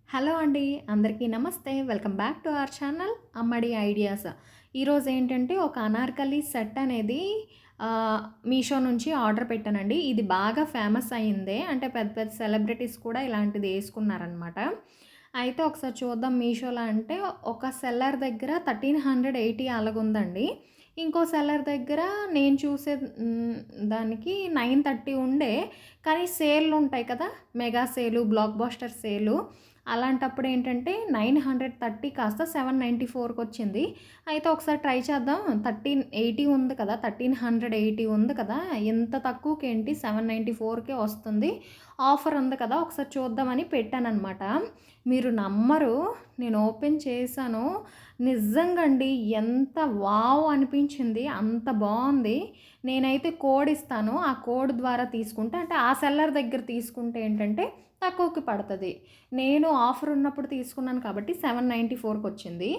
Hello అండి. అందరికీ నమస్తే. Welcome back to our channel అమ్మడి ఐడియాస్. ఈరోజు ఏంటంటే ఒక అనార్కలి సెట్ అనేది మీషో నుంచి ఆర్డర్ పెట్టానండి. ఇది బాగా ఫేమస్ అయిందే. అంటే పెద్ద పెద్ద సెలబ్రిటీస్ కూడా ఇలాంటిది ఏసుకున్నారనమాట. అయితే ఒకసారి చూద్దాం మీషోలో అంటే ఒక సెల్లర్ దగ్గర 1380 అలాగుందండి. ఇంకో సెల్లర్ దగ్గర నేను చూసే దానికి 930 ఉండే. కానీ సేల్లుంటాయి కదా! మెగా సేలు, బ్లాక్ బస్టర్ సేలు అలాంటప్పుడు ఏంటంటే 930 కాస్త 794కొచ్చింది. అయితే ఒకసారి ట్రై చేద్దాం. 1380 ఉంది కదా! 1380 ఉంది కదా! ఇంత తక్కువకేంటి 794కే వస్తుంది. ఆఫర్ ఉంది కదా! ఒకసారి చూద్దామని పెట్టాననమాట. మీరు నమ్మరు, నేను ఓపెన్ చేశాను. నిజంగా అండి ఎంత వావ్ అనిపించింది. అంత బావుంది. నేనైతే కోడ్ ఇస్తాను. ఆ కోడ్ ద్వారా తీసుకుంటే అంటే ఆ సెల్లర్ దగ్గర తీసుకుంటే ఏంటంటే తక్కువకి పడతది. నేను ఆఫర్ ఉన్నప్పుడు తీసుకున్నాను కాబట్టి 794కొచ్చింది.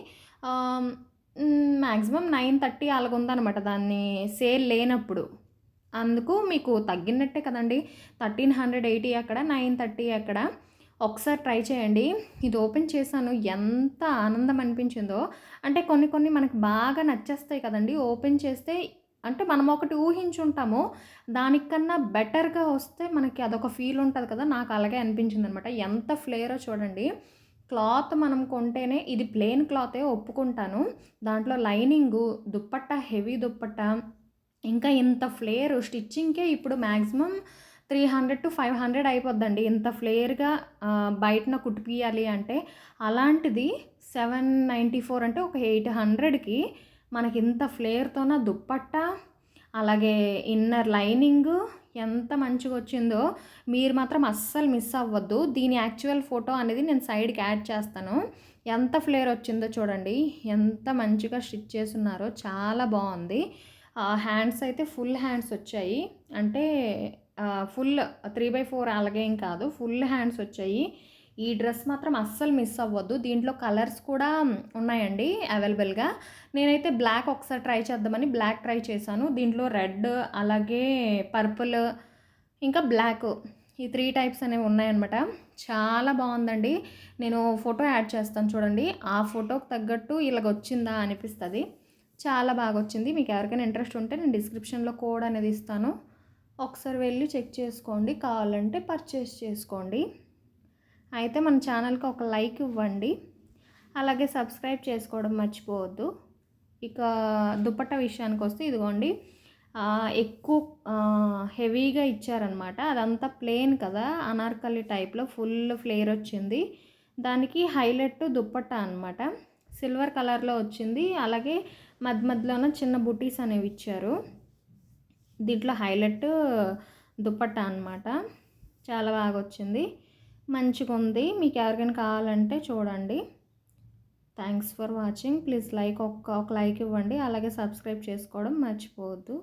మాక్సిమం 930 అలాగుందనమాట దాన్ని సేల్ లేనప్పుడు. అందుకు మీకు తగ్గినట్టే కదండీ! 1380 ఎక్కడ, 930 ఎక్కడ. ఒకసారి ట్రై చేయండి. ఇది ఓపెన్ చేశాను. ఎంత ఆనందం అనిపించిందో. అంటే కొన్ని కొన్ని మనకు బాగా నచ్చేస్తాయి కదండీ! ఓపెన్ చేస్తే అంటే మనం ఒకటి ఊహించుంటాము. దానికన్నా బెటర్‌గా వస్తే మనకి అదొక ఫీల్ ఉంటది కదా! నాకు అలాగే అనిపించిందనమాట. ఎంత ఫ్లేరో చూడండి. క్లాత్ మనం కొంటేనే ఇది ప్లెయిన్ క్లాతే ఒప్పుకుంటాను. దాంట్లో లైనింగు, దుప్పట్టా హెవీ దుప్పట్టా, ఇంకా ఇంత ఫ్లేరు స్టిచ్చింగ్‌కే ఇప్పుడు మాక్సిమం 300-500 అయిపోద్దండి. ఇంత ఫ్లేర్‌గా బయటన కుట్టిపియాలి అంటే. అలాంటిది 794 అంటే ఒక 800కి మనకింత ఫ్లేర్‌తోన దుప్పట్టా, అలాగే ఇన్నర్ లైనింగు ఎంత మంచిగొచ్చిందో. మీరు మాత్రం అస్సలు మిస్ అవ్వద్దు. దీని యాక్చువల్ ఫోటో అనేది నేను సైడ్‌కి యాడ్ చేస్తాను. ఎంత ఫ్లేర్ వచ్చిందో చూడండి. ఎంత మంచిగా స్టిచ్ చేసున్నారో చాలా బావుంది. హ్యాండ్స్ అయితే ఫుల్ హ్యాండ్స్ వచ్చాయి. అంటే ఫుల్ 3/4 అలాగేం కాదు. ఫుల్ హ్యాండ్స్ వచ్చాయి. ఈ డ్రెస్ మాత్రం అస్సలు మిస్ అవ్వద్దు. దీంట్లో కలర్స్ కూడా ఉన్నాయండి అవైలబుల్‌గా. నేనైతే బ్లాక్ ఒకసారి ట్రై చేద్దామని బ్లాక్ ట్రై చేశాను. దీంట్లో రెడ్, అలాగే పర్పుల్, ఇంకా బ్లాక్ ఈ 3 టైప్స్ అనేవి ఉన్నాయన్నమాట. చాలా బావుందండి. నేను ఫోటో యాడ్ చేస్తాను చూడండి. ఆ ఫోటోకి తగ్గట్టు ఇలాగొచ్చిందా అనిపిస్తది. చాలా బాగొచ్చింది. మీకు ఎవరికైనా ఇంట్రెస్ట్ ఉంటే నేను డిస్క్రిప్షన్‌లో కోడ్ అనేది ఇస్తాను. ఒకసారి వెళ్ళి చెక్ చేసుకోండి. కావాలంటే పర్చేస్ చేసుకోండి. అయితే మన ఛానల్‌కి ఒక లైక్ ఇవ్వండి. అలాగే సబ్స్క్రైబ్ చేసుకోవడం మర్చిపోవద్దు. ఇక దుపట్టా విషయానికొస్తే ఇదిగోండి ఎక్కువ హెవీగా ఇచ్చారనమాట. అదంతా ప్లెయిన్ కదా! అనార్కలి టైప్‌లో ఫుల్ ఫ్లేర్ వచ్చింది. దానికి హైలైట్ దుపట్టా అనమాట. సిల్వర్ కలర్‌లో వచ్చింది. అలాగే మధ్య మధ్యలోన చిన్న బుటీస్ అనేవి ఇచ్చారు. దీంట్లో హైలైట్ దుపట్టా అనమాట. చాలా బాగొచ్చింది. మంచిగుంది. మీకు ఎవరికైనా కావాలంటే చూడండి. Thanks for watching. ప్లీజ్ ఒక లైక్ ఇవ్వండి. అలాగే సబ్స్క్రైబ్ చేసుకోవడం మర్చిపోవద్దు.